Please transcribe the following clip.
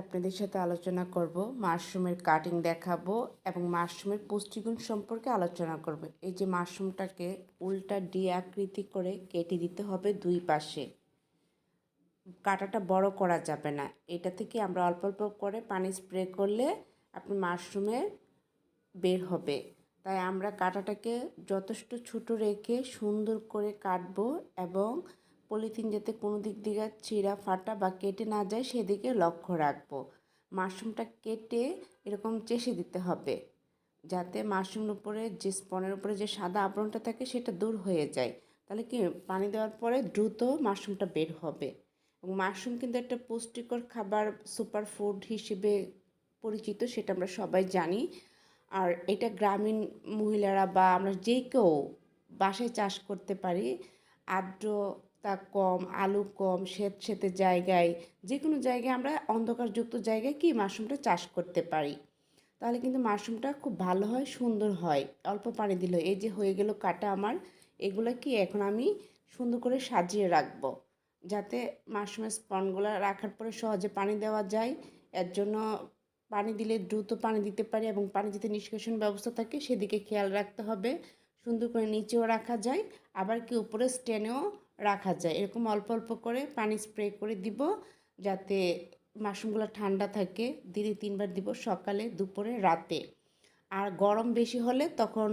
আপনাদের সাথে আলোচনা করব মাশরুমের কাটিং দেখাবো এবং মাশরুমের পুষ্টিগুণ সম্পর্কে আলোচনা করব। এই যে মাশরুমটাকে উল্টা ডি আকৃতি করে কেটে দিতে হবে দুই পাশে। কাটাটা বড় করা যাবে না। এটা থেকে আমরা অল্প অল্প করে পানি স্প্রে করলে আপনার মাশরুমের বের হবে। তাই আমরা কাটাটাকে যথেষ্ট ছোট রেখে সুন্দর করে কাটবো এবং পলিথিন যাতে কোনো দিক থেকে ছিঁড়া ফাটা বা কেটে না যায় সেদিকে লক্ষ্য রাখবো। মাশরুমটা কেটে এরকম চেষে দিতে হবে যাতে মাশরুমের উপরে যে স্পনের উপরে যে সাদা আবরণটা থাকে সেটা দূর হয়ে যায়। তাহলে কি পানি দেওয়ার পরে দ্রুত মাশরুমটা বের হবে। এবং মাশরুম কিন্তু একটা পুষ্টিকর খাবার, সুপার ফুড হিসেবে পরিচিত, সেটা আমরা সবাই জানি। আর এটা গ্রামীণ মহিলারা বা আমরা যে কেউ বাসায় চাষ করতে পারি। আর্দ্রতা কম, আলু কম, সেতে জায়গায়, যে কোনো জায়গায় আমরা অন্ধকারযুক্ত জায়গায় কি মাশরুমটা চাষ করতে পারি। তাহলে কিন্তু মাশরুমটা খুব ভালো হয়, সুন্দর হয় অল্প পানি দিলে। এই যে হয়ে গেল কাটা আমার, এগুলো কি এখন আমি সুন্দর করে সাজিয়ে রাখবো যাতে মাশরুমের স্পনগুলো রাখার পরে সহজে পানি দেওয়া যায়। এর জন্য পানি দিলে দ্রুত পানি দিতে পারি এবং পানি যাতে নিষ্কাশন ব্যবস্থা থাকে সেদিকে খেয়াল রাখতে হবে। সুন্দর করে নিচেও রাখা যায়, আবার কি উপরে স্ট্যান্ডেও রাখা যায়। এরকম অল্প অল্প করে পানি স্প্রে করে দিব যাতে মাশরুমগুলো ঠান্ডা থাকে। দিনে 3 বার দিব, সকালে, দুপুরে, রাতে। আর গরম বেশি হলে তখন